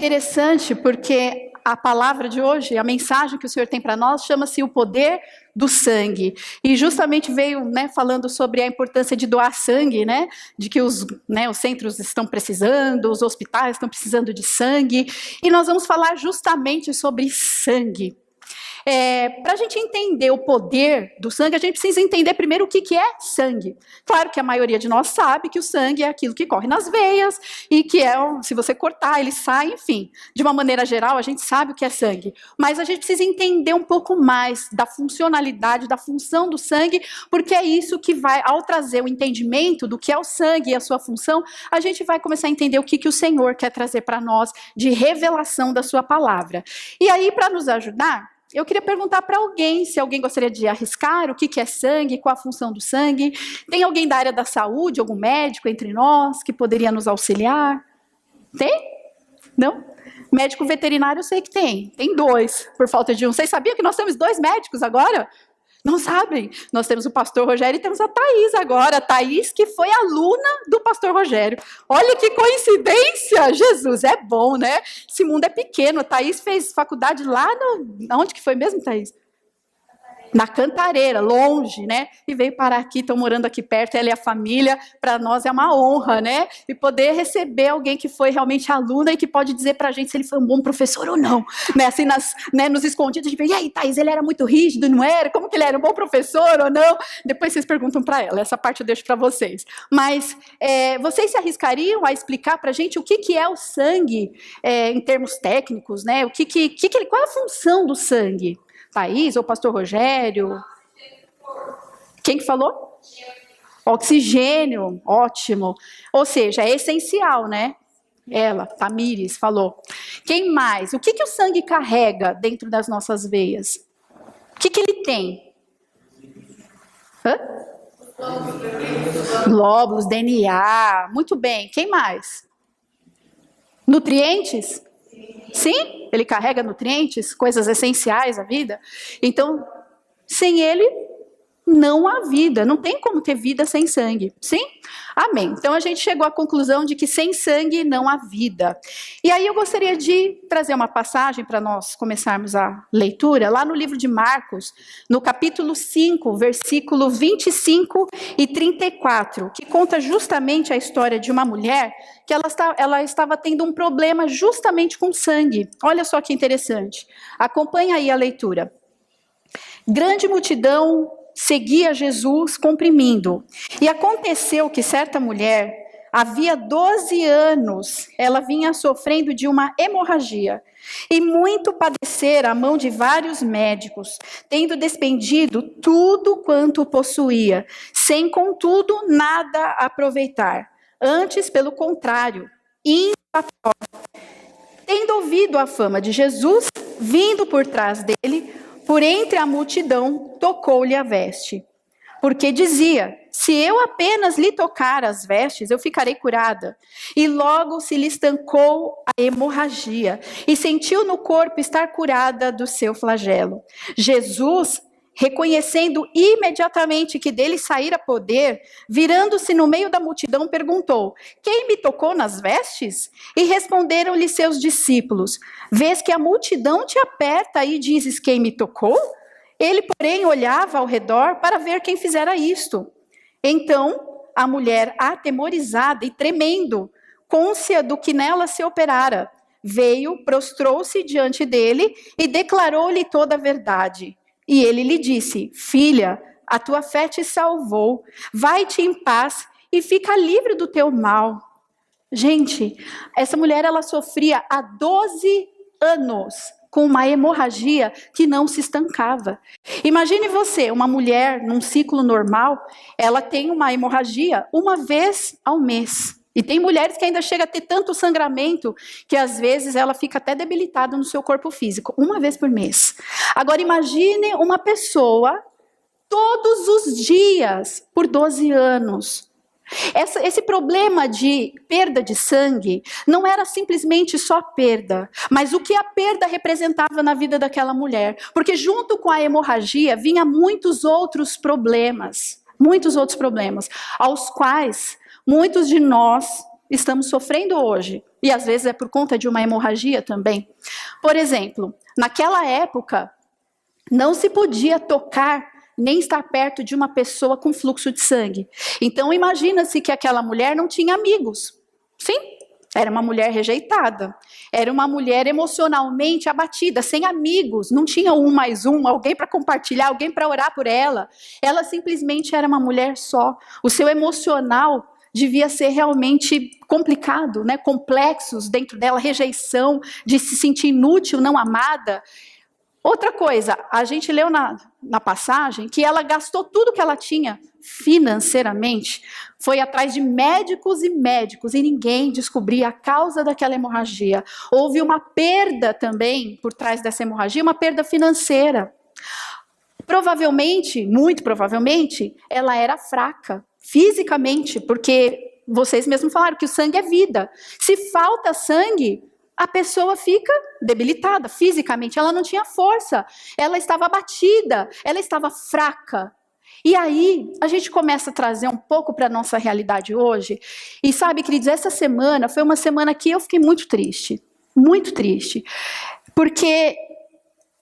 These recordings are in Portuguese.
interessante porque a palavra de hoje, a mensagem que o Senhor tem para nós, chama-se o poder do sangue. E justamente veio, falando sobre a importância de doar sangue, de que os centros estão precisando, os hospitais estão precisando de sangue. E nós vamos falar justamente sobre sangue. Para a gente entender o poder do sangue, a gente precisa entender primeiro o que é sangue. Claro que a maioria de nós sabe que o sangue é aquilo que corre nas veias e que se você cortar, ele sai, enfim. De uma maneira geral, a gente sabe o que é sangue. Mas a gente precisa entender um pouco mais da funcionalidade, da função do sangue, porque é isso que vai, ao trazer o entendimento do que é o sangue e a sua função, a gente vai começar a entender o que o Senhor quer trazer para nós de revelação da sua palavra. E aí, para nos ajudar, eu queria perguntar para alguém, se alguém gostaria de arriscar o que é sangue, qual a função do sangue. Tem alguém da área da saúde, algum médico entre nós que poderia nos auxiliar? Tem? Não? Médico veterinário eu sei que tem. Tem 2, por falta de um. Vocês sabiam que nós temos 2 médicos agora? Não sabem? Nós temos o pastor Rogério e temos a Thaís agora. A Thaís que foi aluna do pastor Rogério. Olha que coincidência! Jesus, é bom, né? Esse mundo é pequeno. A Thaís fez faculdade lá onde que foi mesmo, Thaís? Na Cantareira, longe, E veio parar aqui, estão morando aqui perto, ela e a família. Para nós é uma honra, E poder receber alguém que foi realmente aluna e que pode dizer para a gente se ele foi um bom professor ou não. Assim, nos escondidos, a gente pensa, e aí, Thaís, ele era muito rígido, não era? Como que ele era um bom professor ou não? Depois vocês perguntam para ela, essa parte eu deixo para vocês. Mas vocês se arriscariam a explicar para a gente o que é o sangue em termos técnicos, qual é a função do sangue? Thaís ou pastor Rogério? Quem que falou? Oxigênio, ótimo. Ou seja, é essencial, Ela, Tamires, falou. Quem mais? O que o sangue carrega dentro das nossas veias? O que ele tem? Glóbulos, DNA. Muito bem. Quem mais? Nutrientes? Sim, ele carrega nutrientes, coisas essenciais à vida. Então, sem ele, não há vida. Não tem como ter vida sem sangue. Sim? Amém. Então, a gente chegou à conclusão de que sem sangue não há vida. E aí eu gostaria de trazer uma passagem para nós começarmos a leitura, lá no livro de Marcos, no capítulo 5, versículo 25 e 34, que conta justamente a história de uma mulher que ela estava tendo um problema justamente com sangue. Olha só que interessante. Acompanha aí a leitura. Grande multidão seguia Jesus comprimindo. E aconteceu que certa mulher, havia 12 anos, ela vinha sofrendo de uma hemorragia. E muito padecera à mão de vários médicos, tendo despendido tudo quanto possuía, sem contudo nada aproveitar. Antes, pelo contrário, tendo ouvido a fama de Jesus, vindo por trás dele, por entre a multidão, tocou-lhe a veste. Porque dizia, se eu apenas lhe tocar as vestes, eu ficarei curada. E logo se lhe estancou a hemorragia, e sentiu no corpo estar curada do seu flagelo. Jesus, reconhecendo imediatamente que dele saíra poder, virando-se no meio da multidão, perguntou, quem me tocou nas vestes? E responderam-lhe seus discípulos, vês que a multidão te aperta e dizes, quem me tocou? Ele, porém, olhava ao redor para ver quem fizera isto. Então, a mulher, atemorizada e tremendo, cônscia do que nela se operara, veio, prostrou-se diante dele e declarou-lhe toda a verdade. E ele lhe disse, filha, a tua fé te salvou, vai-te em paz e fica livre do teu mal. Gente, essa mulher ela sofria há 12 anos com uma hemorragia que não se estancava. Imagine você, uma mulher num ciclo normal, ela tem uma hemorragia uma vez ao mês. E tem mulheres que ainda chegam a ter tanto sangramento que às vezes ela fica até debilitada no seu corpo físico, uma vez por mês. Agora imagine uma pessoa todos os dias por 12 anos. Esse problema de perda de sangue não era simplesmente só perda, mas o que a perda representava na vida daquela mulher. Porque junto com a hemorragia vinha muitos outros problemas, aos quais muitos de nós estamos sofrendo hoje E às vezes é por conta de uma hemorragia também. Por exemplo, naquela época, não se podia tocar nem estar perto de uma pessoa com fluxo de sangue. Então imagina-se que aquela mulher não tinha amigos. Sim, era uma mulher rejeitada. Era uma mulher emocionalmente abatida, sem amigos. Não tinha um mais um, alguém para compartilhar, alguém para orar por ela. Ela simplesmente era uma mulher só. O seu emocional devia ser realmente complicado, né? Complexos dentro dela, rejeição, de se sentir inútil, não amada. Outra coisa, a gente leu na passagem que ela gastou tudo que ela tinha financeiramente, foi atrás de médicos e ninguém descobria a causa daquela hemorragia. Houve uma perda também por trás dessa hemorragia, uma perda financeira. Provavelmente, muito provavelmente, ela era fraca fisicamente, porque vocês mesmos falaram que o sangue é vida. Se falta sangue, a pessoa fica debilitada fisicamente, ela não tinha força, ela estava abatida, ela estava fraca. E aí, a gente começa a trazer um pouco para a nossa realidade hoje, e sabe, queridos, essa semana foi uma semana que eu fiquei muito triste, porque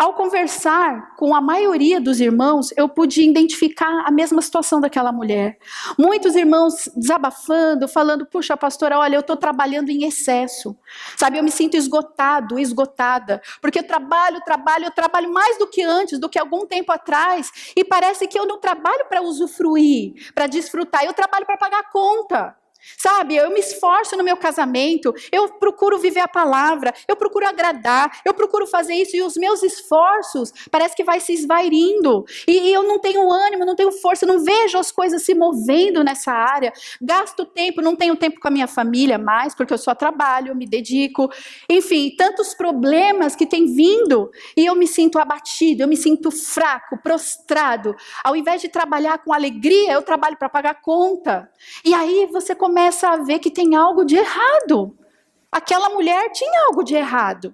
ao conversar com a maioria dos irmãos, eu pude identificar a mesma situação daquela mulher. Muitos irmãos desabafando, falando, puxa, pastora, olha, eu estou trabalhando em excesso. Sabe, eu me sinto esgotado, esgotada, porque eu trabalho mais do que antes, do que algum tempo atrás, e parece que eu não trabalho para usufruir, para desfrutar, eu trabalho para pagar a conta. Sabe, eu me esforço no meu casamento, eu procuro viver a palavra, eu procuro agradar, eu procuro fazer isso, e os meus esforços parece que vai se esvairindo, e eu não tenho ânimo, não tenho força, não vejo as coisas se movendo nessa área, gasto tempo, não tenho tempo com a minha família mais, porque eu só trabalho, eu me dedico, enfim, tantos problemas que têm vindo, e eu me sinto abatido, eu me sinto fraco, prostrado. Ao invés de trabalhar com alegria, eu trabalho para pagar conta, e aí você começa a ver que tem algo de errado. Aquela mulher tinha algo de errado.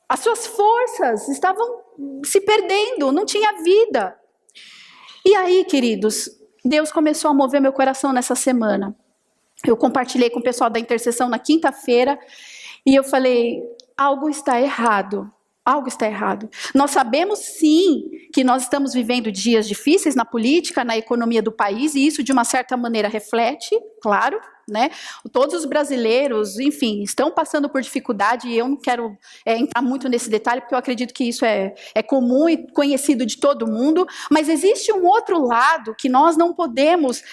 As suas forças estavam se perdendo, não tinha vida. E aí, queridos, Deus começou a mover meu coração nessa semana. Eu compartilhei com o pessoal da intercessão na quinta-feira e eu falei, algo está errado. Algo está errado. Nós sabemos sim que nós estamos vivendo dias difíceis na política, na economia do país, e isso de uma certa maneira reflete, claro, né? Todos os brasileiros, enfim, estão passando por dificuldade, e eu não quero entrar muito nesse detalhe, porque eu acredito que isso é comum e conhecido de todo mundo, mas existe um outro lado que nós não podemos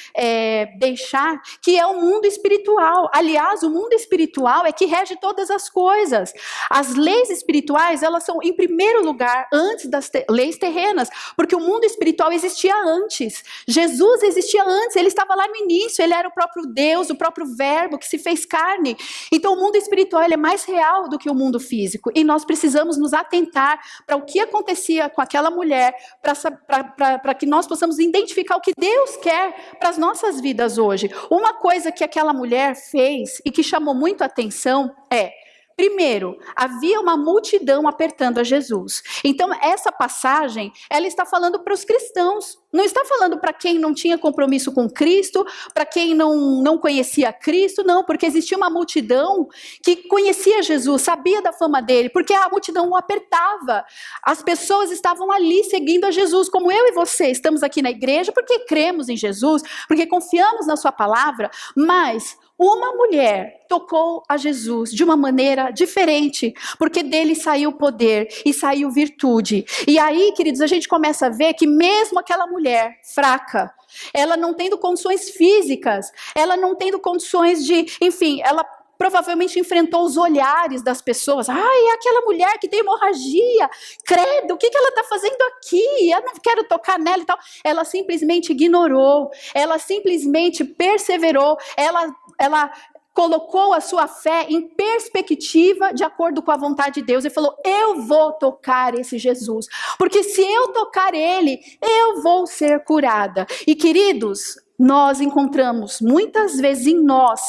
deixar, que é o mundo espiritual. Aliás, o mundo espiritual é que rege todas as coisas. As leis espirituais, elas são em primeiro lugar antes das leis terrenas, porque o mundo espiritual existia antes. Jesus existia antes, ele estava lá no início, ele era o próprio Deus, o próprio verbo que se fez carne. Então o mundo espiritual ele é mais real do que o mundo físico, e nós precisamos nos atentar para o que acontecia com aquela mulher, para que nós possamos identificar o que Deus quer para as nossas vidas hoje. Uma coisa que aquela mulher fez e que chamou muito a atenção primeiro, havia uma multidão apertando a Jesus. Então, essa passagem, ela está falando para os cristãos. Não está falando para quem não tinha compromisso com Cristo, para quem não conhecia Cristo, não. Porque existia uma multidão que conhecia Jesus, sabia da fama dele, porque a multidão o apertava. As pessoas estavam ali seguindo a Jesus, como eu e você. Estamos aqui na igreja porque cremos em Jesus, porque confiamos na sua palavra, mas uma mulher tocou a Jesus de uma maneira diferente, porque dele saiu poder e saiu virtude. E aí, queridos, a gente começa a ver que mesmo aquela mulher fraca, ela não tendo condições físicas, ela não tendo condições de, enfim, ela provavelmente enfrentou os olhares das pessoas. Ai, é aquela mulher que tem hemorragia, credo, o que ela está fazendo aqui? Eu não quero tocar nela e tal. Ela simplesmente ignorou, ela simplesmente perseverou, ela colocou a sua fé em perspectiva de acordo com a vontade de Deus e falou, eu vou tocar esse Jesus, porque se eu tocar ele, eu vou ser curada. E queridos, nós encontramos muitas vezes em nós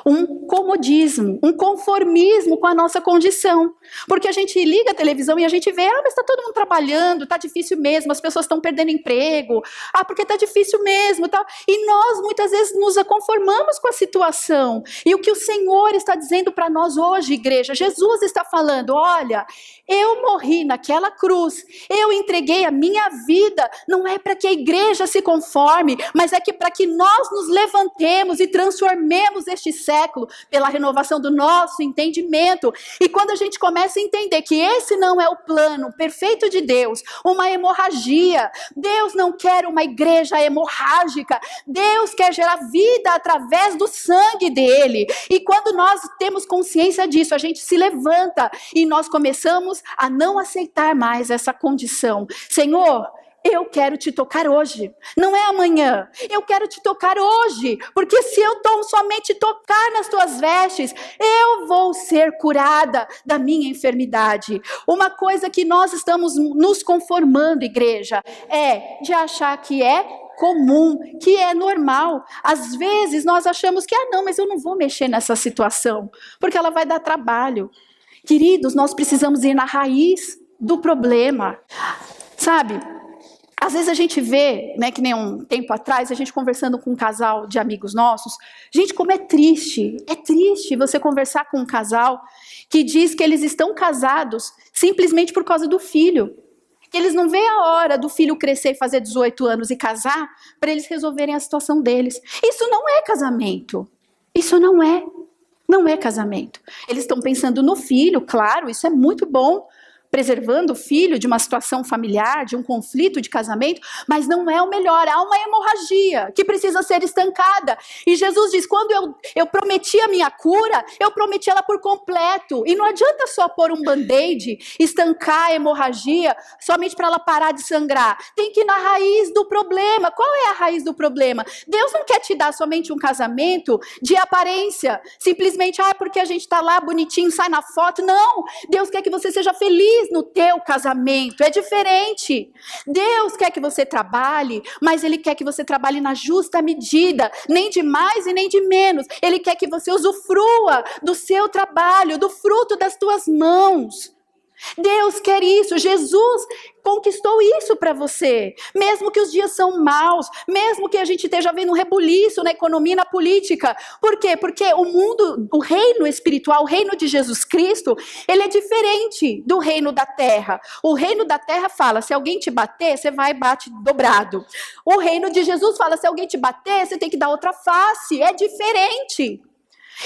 um comodismo, um conformismo com a nossa condição. Porque a gente liga a televisão e a gente vê, mas está todo mundo trabalhando, está difícil mesmo, as pessoas estão perdendo emprego, porque está difícil mesmo. Tal. E nós, muitas vezes, nos conformamos com a situação. E o que o Senhor está dizendo para nós hoje, igreja, Jesus está falando, olha, eu morri naquela cruz, eu entreguei a minha vida, não é para que a igreja se conforme, mas é que para que nós nos levantemos e transformemos este século pela renovação do nosso entendimento. E quando a gente começa a entender que esse não é o plano perfeito de Deus, uma hemorragia, Deus não quer uma igreja hemorrágica, Deus quer gerar vida através do sangue dele. E quando nós temos consciência disso, a gente se levanta e nós começamos a não aceitar mais essa condição. Senhor, eu quero te tocar hoje, não é amanhã, eu quero te tocar hoje, porque se eu somente tocar nas tuas vestes, eu vou ser curada da minha enfermidade. Uma coisa que nós estamos nos conformando, igreja, é de achar que é comum, que é normal. Às vezes nós achamos que, não, mas eu não vou mexer nessa situação, porque ela vai dar trabalho. Queridos, nós precisamos ir na raiz do problema, sabe? Às vezes a gente vê, né, que nem um tempo atrás, a gente conversando com um casal de amigos nossos, gente, como é triste você conversar com um casal que diz que eles estão casados simplesmente por causa do filho, que eles não veem a hora do filho crescer e fazer 18 anos e casar, para eles resolverem a situação deles. Isso não é casamento, isso não é casamento. Eles estão pensando no filho, claro, isso é muito bom, preservando o filho de uma situação familiar, de um conflito de casamento, mas não é o melhor, há uma hemorragia que precisa ser estancada. E Jesus diz, quando eu prometi a minha cura, eu prometi ela por completo, e não adianta só pôr um band-aid, estancar a hemorragia, somente para ela parar de sangrar. Tem que ir na raiz do problema. Qual é a raiz do problema? Deus não quer te dar somente um casamento de aparência, simplesmente, porque a gente está lá bonitinho, sai na foto. Não, Deus quer que você seja feliz no teu casamento, é diferente. Deus quer que você trabalhe, mas Ele quer que você trabalhe na justa medida, nem de mais e nem de menos. Ele quer que você usufrua do seu trabalho, do fruto das tuas mãos. Deus quer isso, Jesus conquistou isso para você, mesmo que os dias são maus, mesmo que a gente esteja vendo um rebuliço na economia e na política. Por quê? Porque o mundo, o reino espiritual, o reino de Jesus Cristo, ele é diferente do reino da terra. O reino da terra fala, se alguém te bater, você vai e bate dobrado. O reino de Jesus fala, se alguém te bater, você tem que dar outra face, é diferente.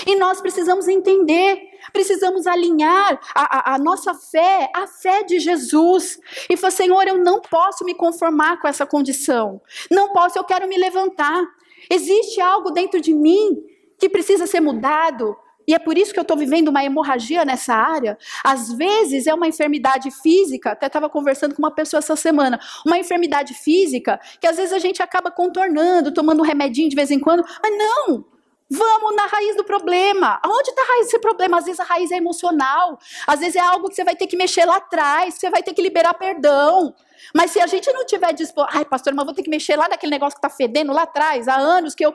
E nós precisamos entender, precisamos alinhar a nossa fé, a fé de Jesus. E falar, Senhor, eu não posso me conformar com essa condição. Não posso, eu quero me levantar. Existe algo dentro de mim que precisa ser mudado. E é por isso que eu estou vivendo uma hemorragia nessa área. Às vezes é uma enfermidade física, até estava conversando com uma pessoa essa semana, uma enfermidade física que às vezes a gente acaba contornando, tomando um remedinho de vez em quando, mas não! Vamos na raiz do problema. Aonde está a raiz desse problema? Às vezes a raiz é emocional. Às vezes é algo que você vai ter que mexer lá atrás. Você vai ter que liberar perdão. Mas se a gente não tiver disposto... pastor, mas vou ter que mexer lá naquele negócio que está fedendo lá atrás. Há anos que eu...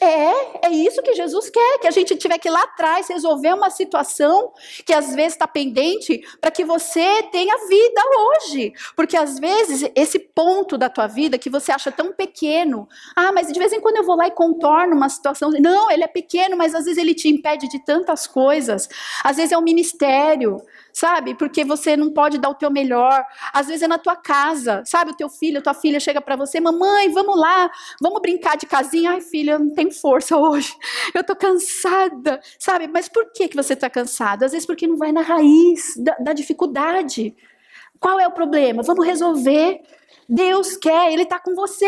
É isso que Jesus quer, que a gente tiver que ir lá atrás resolver uma situação que às vezes está pendente para que você tenha vida hoje. Porque às vezes esse ponto da tua vida que você acha tão pequeno, mas de vez em quando eu vou lá e contorno uma situação. Não, ele é pequeno, mas às vezes ele te impede de tantas coisas. Às vezes é um ministério, sabe? Porque você não pode dar o teu melhor. Às vezes é na tua casa, sabe? O teu filho, a tua filha chega para você, mamãe, vamos lá, vamos brincar de casinha. Ai, filha, eu não tenho força hoje, eu tô cansada, sabe? Mas por que você tá cansada? Às vezes porque não vai na raiz da dificuldade. Qual é o problema? Vamos resolver. Deus quer, Ele tá com você.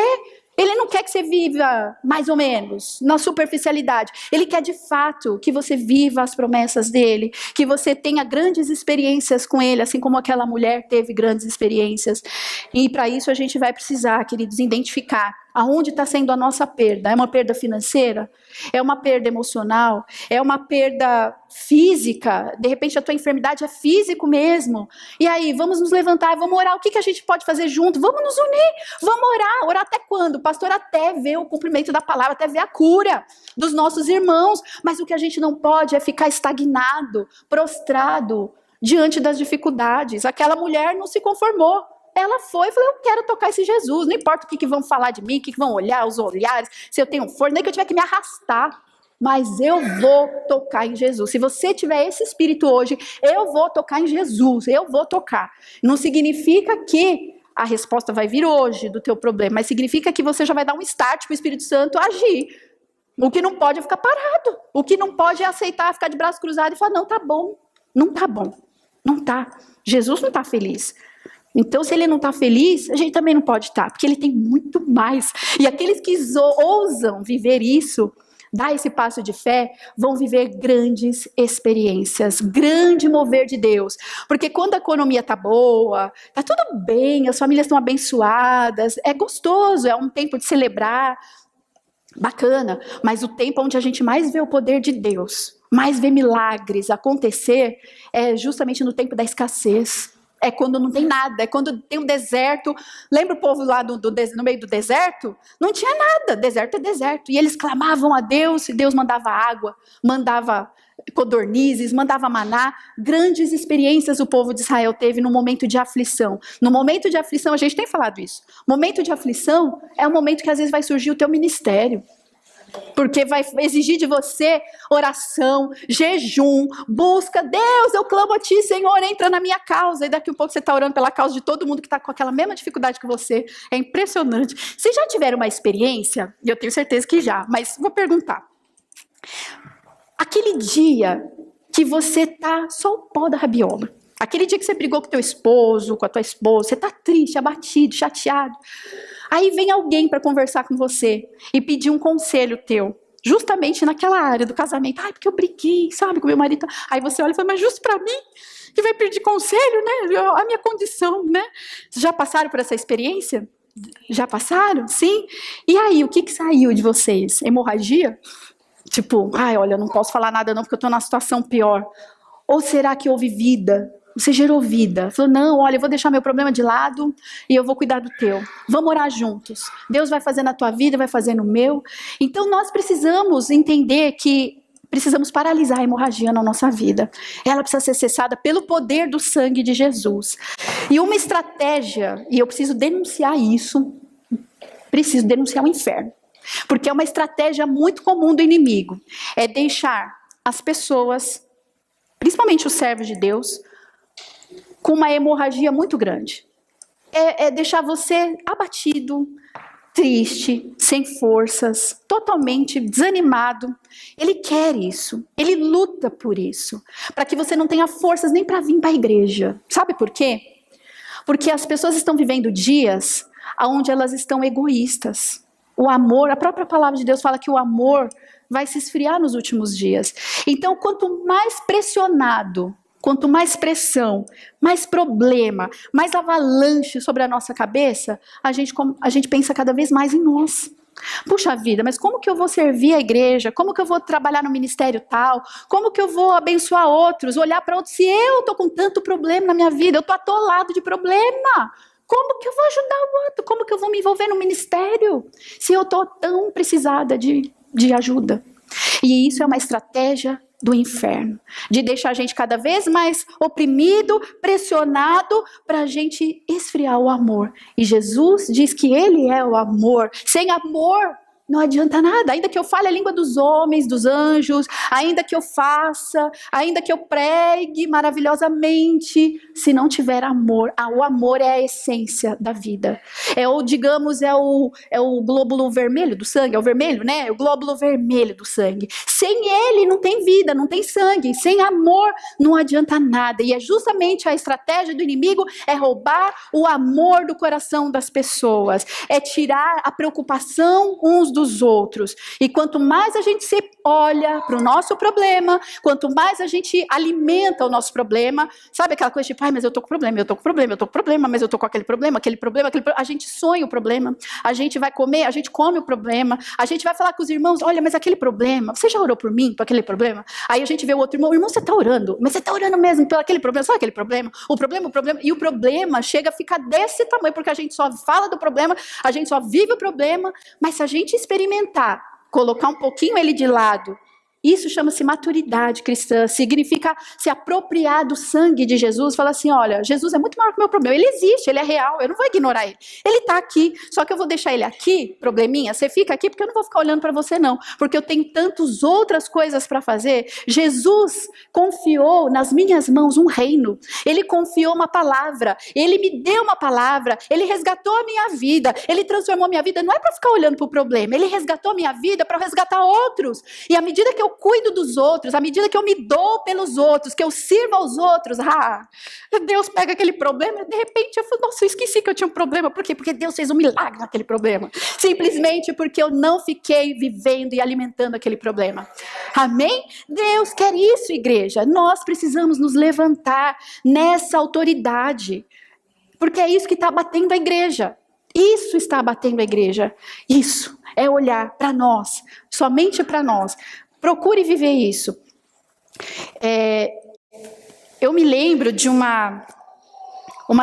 Ele não quer que você viva mais ou menos na superficialidade. Ele quer de fato que você viva as promessas dele, que você tenha grandes experiências com ele, assim como aquela mulher teve grandes experiências. E para isso a gente vai precisar, queridos, identificar Aonde está sendo a nossa perda? É uma perda financeira? É uma perda emocional? É uma perda física? De repente a tua enfermidade é físico mesmo. E aí, vamos nos levantar e vamos orar. O que a gente pode fazer junto? Vamos nos unir, vamos orar. Orar até quando? Pastor, até ver o cumprimento da palavra, até ver a cura dos nossos irmãos. Mas o que a gente não pode é ficar estagnado, prostrado diante das dificuldades. Aquela mulher não se conformou. Ela foi e falou, eu quero tocar esse Jesus, não importa o que vão falar de mim, o que vão olhar, os olhares, se eu tenho força, nem que eu tiver que me arrastar, mas eu vou tocar em Jesus. Se você tiver esse espírito hoje, eu vou tocar em Jesus, eu vou tocar. Não significa que a resposta vai vir hoje do teu problema, mas significa que você já vai dar um start para o Espírito Santo agir. O que não pode é ficar parado, o que não pode é aceitar, ficar de braço cruzado e falar, não tá bom, não tá bom, não tá. Jesus não tá feliz. Então, se ele não está feliz, a gente também não pode estar, porque ele tem muito mais. E aqueles que ousam viver isso, dar esse passo de fé, vão viver grandes experiências, grande mover de Deus. Porque quando a economia está boa, está tudo bem, as famílias estão abençoadas, é gostoso, é um tempo de celebrar, bacana. Mas o tempo onde a gente mais vê o poder de Deus, mais vê milagres acontecer, é justamente no tempo da escassez. É quando não tem nada, é quando tem um deserto. Lembra o povo lá no meio do deserto? Não tinha nada, deserto é deserto. E eles clamavam a Deus, e Deus mandava água, mandava codornizes, mandava maná. Grandes experiências o povo de Israel teve no momento de aflição. No momento de aflição, a gente tem falado isso. Momento de aflição é o momento que às vezes vai surgir o teu ministério. Porque vai exigir de você oração, jejum, busca. Deus, eu clamo a ti, Senhor, entra na minha causa. E daqui a pouco você está orando pela causa de todo mundo que está com aquela mesma dificuldade que você. É impressionante. Vocês já tiveram uma experiência? E eu tenho certeza que já, mas vou perguntar. Aquele dia que você tá só o pó da rabiola. Aquele dia que você brigou com teu esposo, com a tua esposa, você está triste, abatido, chateado. Aí vem alguém para conversar com você e pedir um conselho teu, justamente naquela área do casamento. Ai, porque eu briguei, sabe, com meu marido. Aí você olha e fala, mas justo para mim, que vai pedir conselho, né? A minha condição, né? Já passaram por essa experiência? Já passaram? Sim? E aí, o que saiu de vocês? Hemorragia? Tipo, ai, olha, eu não posso falar nada não, porque eu estou numa situação pior. Ou será que houve vida? Você gerou vida. Falou, não, olha, eu vou deixar meu problema de lado e eu vou cuidar do teu. Vamos orar juntos. Deus vai fazer na tua vida, vai fazer no meu. Então, nós precisamos entender que precisamos paralisar a hemorragia na nossa vida. Ela precisa ser cessada pelo poder do sangue de Jesus. E uma estratégia, e eu preciso denunciar isso, preciso denunciar o inferno. Porque é uma estratégia muito comum do inimigo. É deixar as pessoas, principalmente os servos de Deus, com uma hemorragia muito grande. É deixar você abatido, triste, sem forças, totalmente desanimado. Ele quer isso, ele luta por isso, para que você não tenha forças nem para vir para a igreja. Sabe por quê? Porque as pessoas estão vivendo dias onde elas estão egoístas. O amor, a própria palavra de Deus fala que o amor vai se esfriar nos últimos dias. Então, quanto mais pressionado, quanto mais pressão, mais problema, mais avalanche sobre a nossa cabeça, a gente pensa cada vez mais em nós. Puxa vida, mas como que eu vou servir a igreja? Como que eu vou trabalhar no ministério tal? Como que eu vou abençoar outros? Olhar para outros? Se eu estou com tanto problema na minha vida, eu estou atolado de problema. Como que eu vou ajudar o outro? Como que eu vou me envolver no ministério? Se eu estou tão precisada de ajuda. E isso é uma estratégia do inferno, de deixar a gente cada vez mais oprimido, pressionado, para a gente esfriar o amor. E Jesus diz que Ele é o amor. Sem amor, não adianta nada. Ainda que eu fale a língua dos homens, dos anjos, ainda que eu faça, ainda que eu pregue maravilhosamente, se não tiver amor, o amor é a essência da vida. É o glóbulo vermelho do sangue, é o vermelho, né? É o glóbulo vermelho do sangue. Sem ele não tem vida, não tem sangue. Sem amor não adianta nada. E é justamente a estratégia do inimigo, é roubar o amor do coração das pessoas, é tirar a preocupação uns dos outros. E quanto mais a gente se olha para o nosso problema, quanto mais a gente alimenta o nosso problema, sabe aquela coisa tipo, ai, mas eu tô com problema, mas eu tô com aquele problema, a gente sonha o problema, a gente vai comer, a gente come o problema, a gente vai falar com os irmãos, olha, mas aquele problema, você já orou por mim, por aquele problema? Aí a gente vê o outro irmão, você tá orando, mas você tá orando mesmo pelo aquele problema, sabe aquele problema? O problema, e o problema chega a ficar desse tamanho, porque a gente só fala do problema, a gente só vive o problema, mas se a gente experimentar, colocar um pouquinho ele de lado, isso chama-se maturidade cristã, significa se apropriar do sangue de Jesus, falar assim, olha, Jesus é muito maior que o meu problema, ele existe, ele é real, eu não vou ignorar ele está aqui, só que eu vou deixar ele aqui, probleminha, você fica aqui porque eu não vou ficar olhando para você não, porque eu tenho tantas outras coisas para fazer. Jesus confiou nas minhas mãos um reino, ele confiou uma palavra, ele me deu uma palavra, ele resgatou a minha vida, ele transformou a minha vida, não é para ficar olhando para o problema, ele resgatou a minha vida para resgatar outros, e à medida que eu cuido dos outros, à medida que eu me dou pelos outros, que eu sirvo aos outros, Deus pega aquele problema, de repente eu falo, nossa, eu esqueci que eu tinha um problema, por quê? Porque Deus fez um milagre naquele problema, simplesmente porque eu não fiquei vivendo e alimentando aquele problema, amém? Deus quer isso, igreja, nós precisamos nos levantar nessa autoridade, porque é isso que está batendo a igreja, isso está batendo a igreja, isso é olhar para nós, somente para nós. Procure viver isso. Eu me lembro de uma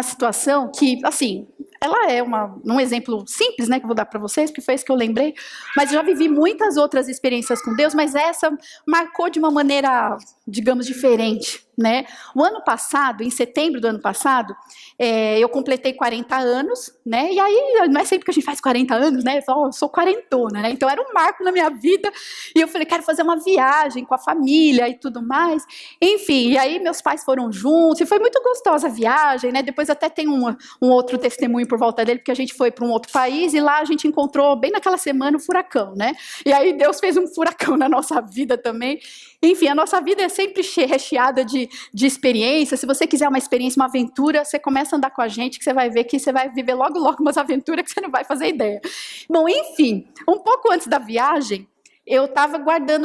situação que, assim, ela é um exemplo simples, né, que eu vou dar para vocês, porque foi isso que eu lembrei, mas já vivi muitas outras experiências com Deus, mas essa marcou de uma maneira, digamos, diferente, né? O ano passado, em setembro do ano passado, eu completei 40 anos, né? E aí, não é sempre que a gente faz 40 anos, né? Eu sou quarentona, né? Então era um marco na minha vida, e eu falei, quero fazer uma viagem com a família e tudo mais. Enfim, e aí meus pais foram juntos, e foi muito gostosa a viagem, né? Depois até tem um outro testemunho por volta dele, porque a gente foi para um outro país, e lá a gente encontrou, bem naquela semana, um furacão, né? E aí Deus fez um furacão na nossa vida também. Enfim, a nossa vida é sempre recheada de experiências. Se você quiser uma experiência, uma aventura, você começa a andar com a gente, que você vai ver que você vai viver logo, logo umas aventuras que você não vai fazer ideia. Bom, enfim, um pouco antes da viagem, eu estava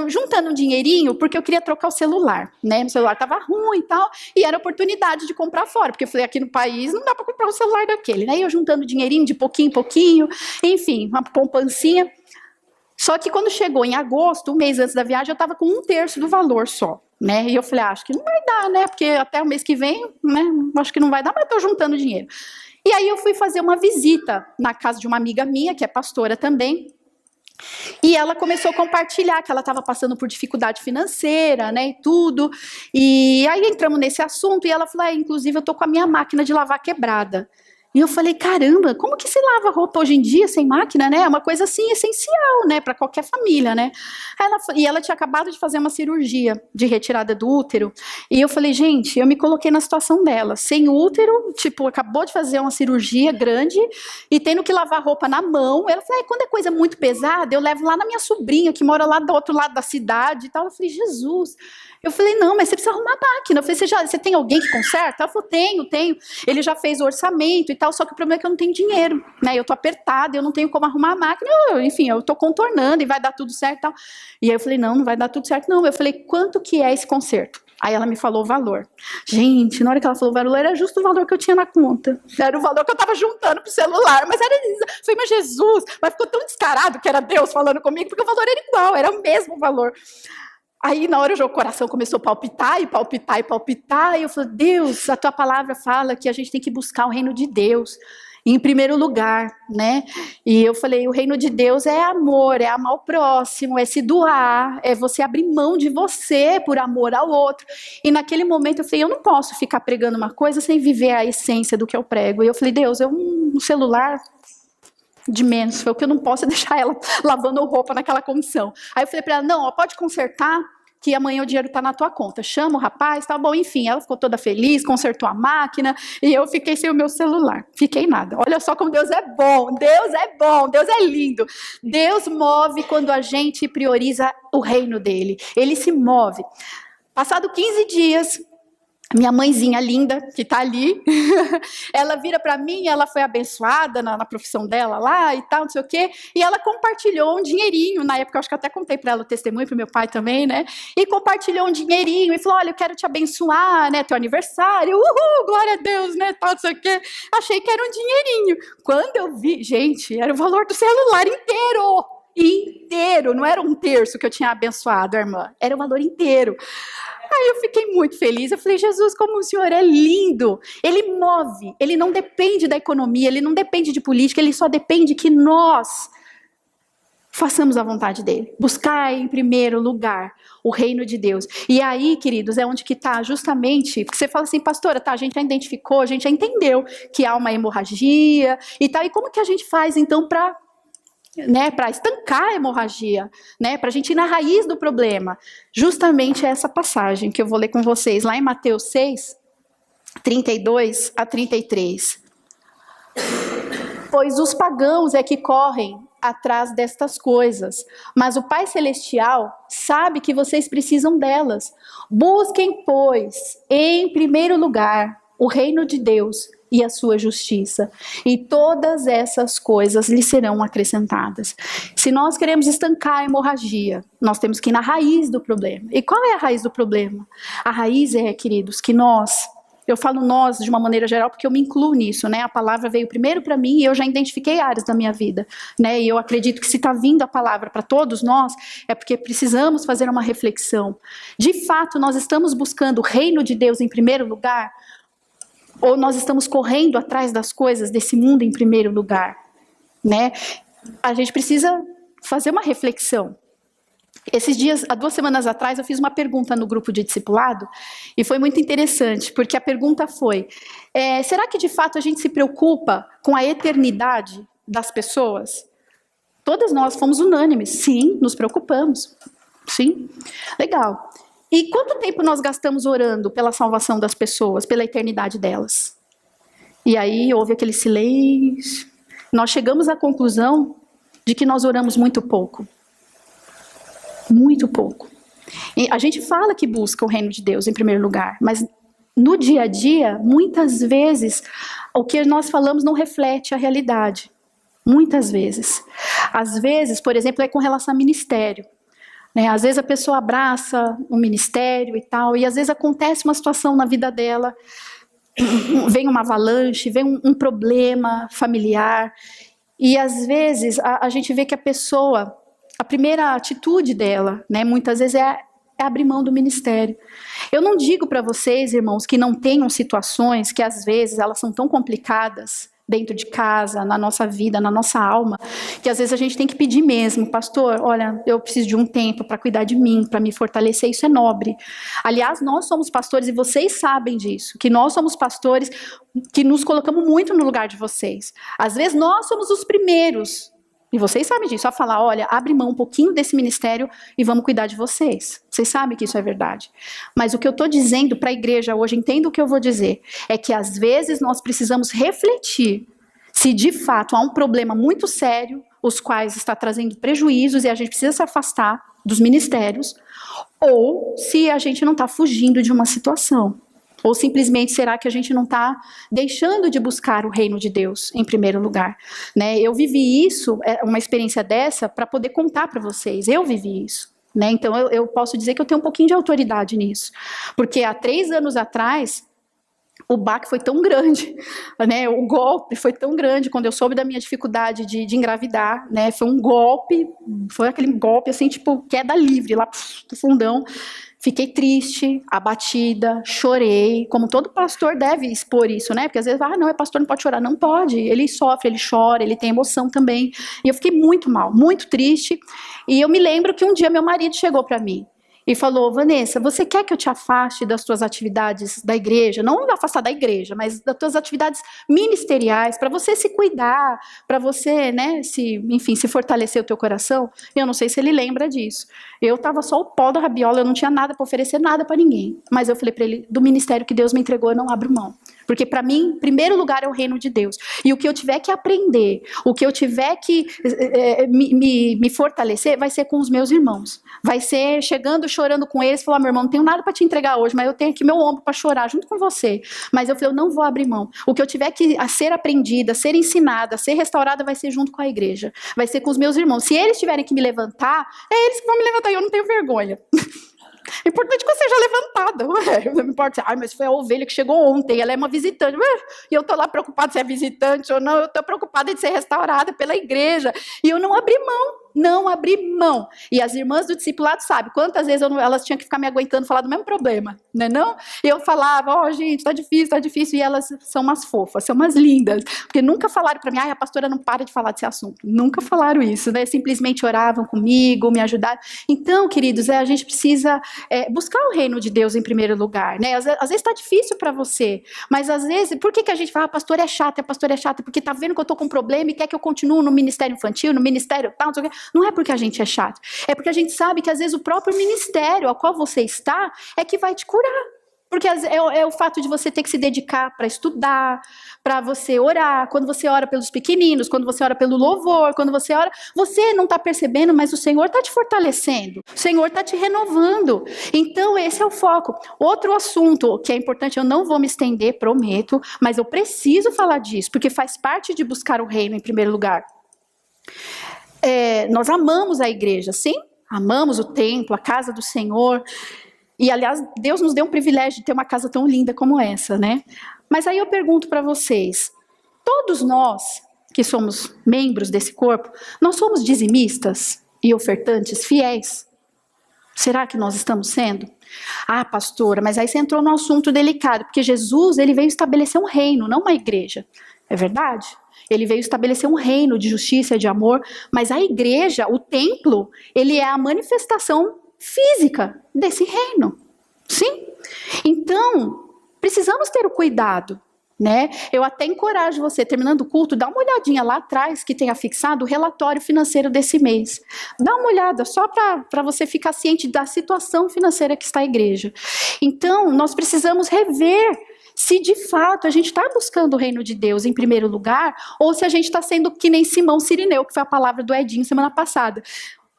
juntando um dinheirinho, porque eu queria trocar o celular, né? O celular estava ruim e tal, e era oportunidade de comprar fora, porque eu falei, aqui no país não dá para comprar um celular daquele, né? E eu juntando dinheirinho de pouquinho em pouquinho, enfim, uma poupancinha. Só que quando chegou em agosto, um mês antes da viagem, eu estava com 1/3 do valor só, né? E eu falei, acho que não vai dar, né? Porque até o mês que vem, né? Acho que não vai dar, mas estou juntando dinheiro. E aí eu fui fazer uma visita na casa de uma amiga minha, que é pastora também, e ela começou a compartilhar que ela estava passando por dificuldade financeira, né, e tudo. E aí entramos nesse assunto, e ela falou, inclusive eu tô com a minha máquina de lavar quebrada. E eu falei, caramba, como que se lava roupa hoje em dia sem máquina, né? É uma coisa assim essencial, né, para qualquer família, né? E ela tinha acabado de fazer uma cirurgia de retirada do útero. E eu falei, gente, eu me coloquei na situação dela, sem útero, tipo, acabou de fazer uma cirurgia grande e tendo que lavar roupa na mão. Ela falou, quando é coisa muito pesada, eu levo lá na minha sobrinha, que mora lá do outro lado da cidade e tal. Eu falei, Jesus. Eu falei, não, mas você precisa arrumar a máquina. Eu falei, você tem alguém que conserta? Ela falou, tenho. Ele já fez o orçamento e tal, só que o problema é que eu não tenho dinheiro, né? Eu tô apertada, eu não tenho como arrumar a máquina. Enfim, eu tô contornando e vai dar tudo certo e tal. E aí eu falei, não vai dar tudo certo, não. Eu falei, quanto que é esse conserto? Aí ela me falou o valor. Gente, na hora que ela falou o valor, era justo o valor que eu tinha na conta. Era o valor que eu estava juntando pro celular. Mas era isso. Eu falei, mas Jesus, mas ficou tão descarado que era Deus falando comigo, porque o valor era igual, era o mesmo valor. Aí, na hora, o coração começou a palpitar, e eu falei, Deus, a tua palavra fala que a gente tem que buscar o reino de Deus, em primeiro lugar, né? E eu falei, o reino de Deus é amor, é amar o próximo, é se doar, é você abrir mão de você por amor ao outro. E naquele momento eu falei, eu não posso ficar pregando uma coisa sem viver a essência do que eu prego. E eu falei, Deus, um celular de menos, foi o que eu não posso deixar ela lavando roupa naquela condição. Aí eu falei para ela, não, pode consertar, que amanhã o dinheiro está na tua conta. Chama o rapaz, tá bom, enfim, ela ficou toda feliz, consertou a máquina, e eu fiquei sem o meu celular, fiquei nada. Olha só como Deus é bom, Deus é lindo. Deus move quando a gente prioriza o reino dele, ele se move. Passado 15 dias, minha mãezinha linda, que está ali, ela vira para mim, ela foi abençoada na profissão dela lá e tal, não sei o quê, e ela compartilhou um dinheirinho, na época eu acho que eu até contei para ela o testemunho, para o meu pai também, né, e compartilhou um dinheirinho, e falou, olha, eu quero te abençoar, né, teu aniversário, uhul, glória a Deus, né, tal, não sei o quê, achei que era um dinheirinho, quando eu vi, gente, era o valor do celular inteiro, não era um terço que eu tinha abençoado a irmã, era o valor inteiro. Aí eu fiquei muito feliz, eu falei, Jesus, como o Senhor é lindo, Ele move, Ele não depende da economia, Ele não depende de política, Ele só depende que nós façamos a vontade dEle, buscar em primeiro lugar o reino de Deus. E aí, queridos, é onde que está justamente, porque você fala assim, pastora, tá, a gente já identificou, a gente já entendeu que há uma hemorragia e tal, e como que a gente faz então para estancar a hemorragia, para a gente ir na raiz do problema? Justamente essa passagem que eu vou ler com vocês, lá em Mateus 6, 32 a 33. Pois os pagãos é que correm atrás destas coisas, mas o Pai Celestial sabe que vocês precisam delas. Busquem, pois, em primeiro lugar, o reino de Deus e a sua justiça, e todas essas coisas lhe serão acrescentadas. Se nós queremos estancar a hemorragia, nós temos que ir na raiz do problema. E qual é a raiz do problema? A raiz é, queridos, que eu falo nós de uma maneira geral porque eu me incluo nisso, a palavra veio primeiro para mim e eu já identifiquei áreas da minha vida, e eu acredito que se está vindo a palavra para todos nós, é porque precisamos fazer uma reflexão. De fato, nós estamos buscando o reino de Deus em primeiro lugar? Ou nós estamos correndo atrás das coisas desse mundo em primeiro lugar, A gente precisa fazer uma reflexão. Esses dias, há 2 semanas atrás, eu fiz uma pergunta no grupo de discipulado, e foi muito interessante, porque a pergunta foi, será que de fato a gente se preocupa com a eternidade das pessoas? Todas nós fomos unânimes, sim, nos preocupamos, sim, legal. E quanto tempo nós gastamos orando pela salvação das pessoas, pela eternidade delas? E aí houve aquele silêncio. Nós chegamos à conclusão de que nós oramos muito pouco. Muito pouco. E a gente fala que busca o reino de Deus em primeiro lugar, mas no dia a dia, muitas vezes, o que nós falamos não reflete a realidade. Muitas vezes. Às vezes, por exemplo, é com relação a ministério. Às vezes a pessoa abraça um ministério e tal, e às vezes acontece uma situação na vida dela, vem uma avalanche, vem um problema familiar, e às vezes a gente vê que a pessoa, a primeira atitude dela, muitas vezes é abrir mão do ministério. Eu não digo para vocês, irmãos, que não tenham situações que às vezes elas são tão complicadas, dentro de casa, na nossa vida, na nossa alma, que às vezes a gente tem que pedir mesmo, pastor, olha, eu preciso de um tempo para cuidar de mim, para me fortalecer, isso é nobre. Aliás, nós somos pastores e vocês sabem disso, que nós somos pastores que nos colocamos muito no lugar de vocês. Às vezes nós somos os primeiros, e vocês sabem disso, a falar, olha, abre mão um pouquinho desse ministério e vamos cuidar de vocês. Vocês sabem que isso é verdade. Mas o que eu estou dizendo para a igreja hoje, entenda o que eu vou dizer, é que às vezes nós precisamos refletir se de fato há um problema muito sério, os quais está trazendo prejuízos e a gente precisa se afastar dos ministérios, ou se a gente não está fugindo de uma situação. Ou simplesmente será que a gente não está deixando de buscar o reino de Deus em primeiro lugar? Eu vivi isso, uma experiência dessa, para poder contar para vocês. Eu vivi isso. Então eu posso dizer que eu tenho um pouquinho de autoridade nisso. Porque há 3 anos atrás, o baque foi tão grande, o golpe foi tão grande, quando eu soube da minha dificuldade de engravidar, foi um golpe, foi aquele golpe assim, tipo, queda livre, lá pro fundão. Fiquei triste, abatida, chorei, como todo pastor deve expor isso, Porque às vezes, não, pastor, não pode chorar. Não pode, ele sofre, ele chora, ele tem emoção também. E eu fiquei muito mal, muito triste. E eu me lembro que um dia meu marido chegou para mim e falou, Vanessa, você quer que eu te afaste das tuas atividades da igreja? Não afastar da igreja, mas das tuas atividades ministeriais, para você se cuidar, para você, se fortalecer o teu coração? Eu não sei se ele lembra disso. Eu estava só o pó da rabiola, eu não tinha nada para oferecer, nada para ninguém. Mas eu falei para ele, do ministério que Deus me entregou, eu não abro mão. Porque para mim, em primeiro lugar, é o reino de Deus. E o que eu tiver que aprender, o que eu tiver que me fortalecer, vai ser com os meus irmãos. Vai ser chegando, chorando com eles, falar, meu irmão, não tenho nada para te entregar hoje, mas eu tenho aqui meu ombro para chorar junto com você. Mas eu falei, eu não vou abrir mão. O que eu tiver que ser aprendida, ser ensinada, ser restaurada, vai ser junto com a igreja. Vai ser com os meus irmãos. Se eles tiverem que me levantar, é eles que vão me levantar e eu não tenho vergonha. É importante que eu seja levantada. Não me importa, mas foi a ovelha que chegou ontem, ela é uma visitante. E eu estou lá preocupada se é visitante ou não, eu estou preocupada de ser restaurada pela igreja. E eu não abri mão. Não abrir mão. E as irmãs do discipulado sabem quantas vezes elas tinham que ficar me aguentando falar do mesmo problema, não é não? E eu falava, gente, tá difícil, e elas são umas fofas, são umas lindas, porque nunca falaram para mim, a pastora não para de falar desse assunto, nunca falaram isso, né? Simplesmente oravam comigo, me ajudaram. Então, queridos, a gente precisa buscar o reino de Deus em primeiro lugar, né? Às vezes está difícil para você, mas às vezes, por que a gente fala, a pastora é chata, porque tá vendo que eu tô com um problema e quer que eu continue no ministério infantil, no ministério tal, não sei o quê. Não é porque a gente é chato, é porque a gente sabe que às vezes o próprio ministério ao qual você está é que vai te curar. Porque é o fato de você ter que se dedicar para estudar, para você orar, quando você ora pelos pequeninos, quando você ora pelo louvor, quando você ora, você não está percebendo, mas o Senhor está te fortalecendo, o Senhor está te renovando. Então esse é o foco. Outro assunto que é importante, eu não vou me estender, prometo, mas eu preciso falar disso, porque faz parte de buscar o reino em primeiro lugar. Nós amamos a igreja, sim? Amamos o templo, a casa do Senhor. E, aliás, Deus nos deu um privilégio de ter uma casa tão linda como essa, né? Mas aí eu pergunto para vocês, todos nós que somos membros desse corpo, nós somos dizimistas e ofertantes fiéis? Será que nós estamos sendo? Pastora, mas aí você entrou num assunto delicado, porque Jesus, ele veio estabelecer um reino, não uma igreja. É verdade? Ele veio estabelecer um reino de justiça e de amor, mas a igreja, o templo, ele é a manifestação física desse reino. Sim? Então, precisamos ter o cuidado, né? Eu até encorajo você, terminando o culto, dá uma olhadinha lá atrás, que tenha fixado o relatório financeiro desse mês. Dá uma olhada, só para você ficar ciente da situação financeira que está a igreja. Então, nós precisamos rever se de fato a gente está buscando o reino de Deus em primeiro lugar, ou se a gente está sendo que nem Simão Cirineu, que foi a palavra do Edinho semana passada.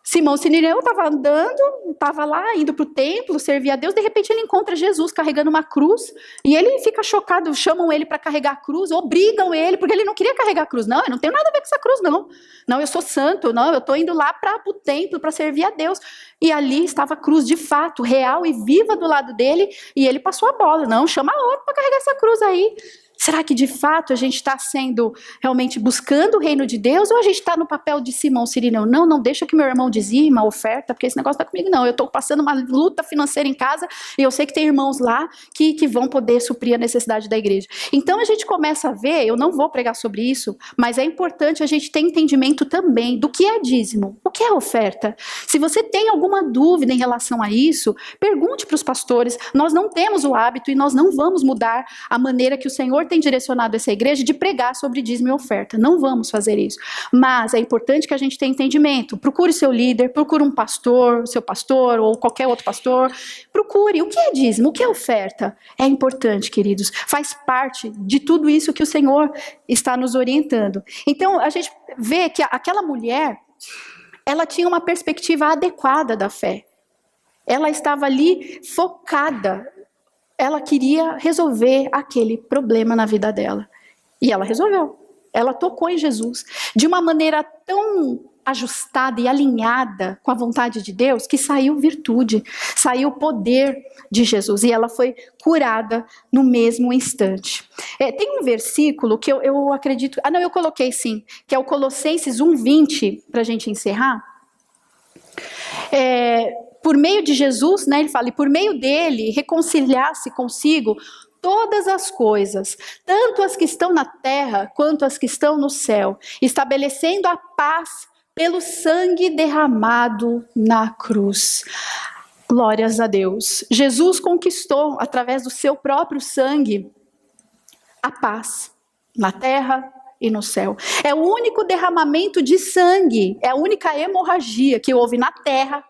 Simão Cirineu estava andando, estava lá, indo para o templo, servia a Deus, de repente ele encontra Jesus carregando uma cruz, e ele fica chocado, chamam ele para carregar a cruz, obrigam ele, porque ele não queria carregar a cruz. Não, eu não tenho nada a ver com essa cruz, não. Não, eu sou santo, não, eu estou indo lá para o templo, para servir a Deus. E ali estava a cruz de fato, real e viva do lado dele, e ele passou a bola. Não, chama outro para carregar essa cruz aí. Será que de fato a gente está sendo realmente buscando o reino de Deus, ou a gente está no papel de Simão Cirineu? Não deixa que meu irmão dizima, oferta, porque esse negócio está comigo não. Eu estou passando uma luta financeira em casa e eu sei que tem irmãos lá que vão poder suprir a necessidade da igreja. Então a gente começa a ver, eu não vou pregar sobre isso, mas é importante a gente ter entendimento também do que é dízimo, o que é oferta. Se você tem alguma dúvida em relação a isso, pergunte para os pastores. Nós não temos o hábito e nós não vamos mudar a maneira que o Senhor tem direcionado essa igreja de pregar sobre dízimo e oferta. Não vamos fazer isso. Mas é importante que a gente tenha entendimento. Procure seu líder, procure um pastor, seu pastor ou qualquer outro pastor. Procure. O que é dízimo? O que é oferta? É importante, queridos. Faz parte de tudo isso que o Senhor está nos orientando. Então, a gente vê que aquela mulher, ela tinha uma perspectiva adequada da fé. Ela estava ali focada. Ela queria resolver aquele problema na vida dela. E ela resolveu. Ela tocou em Jesus de uma maneira tão ajustada e alinhada com a vontade de Deus que saiu virtude, saiu o poder de Jesus. E ela foi curada no mesmo instante. Tem um versículo que eu acredito... eu coloquei sim, que é o Colossenses 1:20, para a gente encerrar. Por meio de Jesus, né, ele fala, e por meio dele, reconciliar-se consigo todas as coisas, tanto as que estão na terra, quanto as que estão no céu, estabelecendo a paz pelo sangue derramado na cruz. Glórias a Deus. Jesus conquistou, através do seu próprio sangue, a paz na terra e no céu. É o único derramamento de sangue, é a única hemorragia que houve na terra,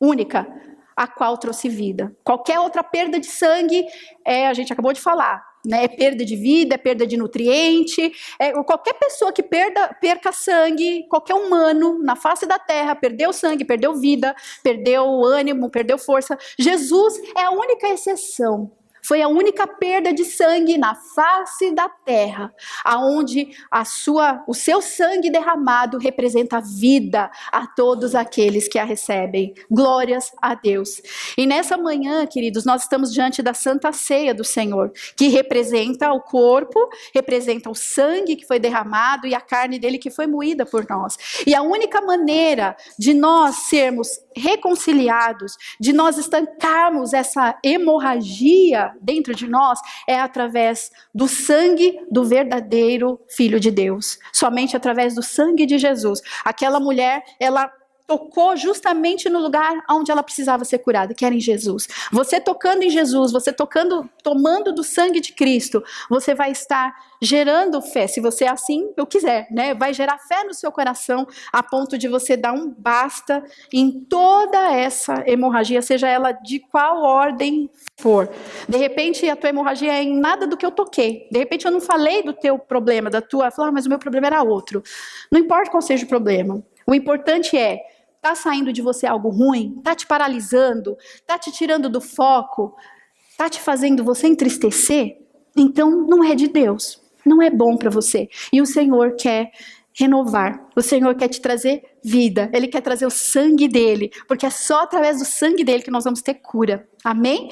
única, a qual trouxe vida. Qualquer outra perda de sangue, a gente acabou de falar, né? É perda de vida, é perda de nutriente. Qualquer pessoa que perca sangue, qualquer humano na face da terra, perdeu sangue, perdeu vida, perdeu ânimo, perdeu força. Jesus é a única exceção. Foi a única perda de sangue na face da terra, aonde o seu sangue derramado representa vida a todos aqueles que a recebem. Glórias a Deus. E nessa manhã, queridos, nós estamos diante da Santa Ceia do Senhor, que representa o corpo, representa o sangue que foi derramado e a carne dele que foi moída por nós. E a única maneira de nós sermos reconciliados, de nós estancarmos essa hemorragia dentro de nós, é através do sangue do verdadeiro Filho de Deus. Somente através do sangue de Jesus. Aquela mulher, ela tocou justamente no lugar onde ela precisava ser curada, que era em Jesus. Você tocando em Jesus, você tomando do sangue de Cristo, você vai estar gerando fé, se você assim eu quiser, né? Vai gerar fé no seu coração, a ponto de você dar um basta em toda essa hemorragia, seja ela de qual ordem for. De repente a tua hemorragia é em nada do que eu toquei. De repente eu não falei do teu problema, mas o meu problema era outro. Não importa qual seja o problema. O importante é, tá saindo de você algo ruim? Tá te paralisando? Tá te tirando do foco? Tá te fazendo você entristecer? Então não é de Deus. Não é bom para você. E o Senhor quer renovar. O Senhor quer te trazer vida. Ele quer trazer o sangue dele. Porque é só através do sangue dele que nós vamos ter cura. Amém?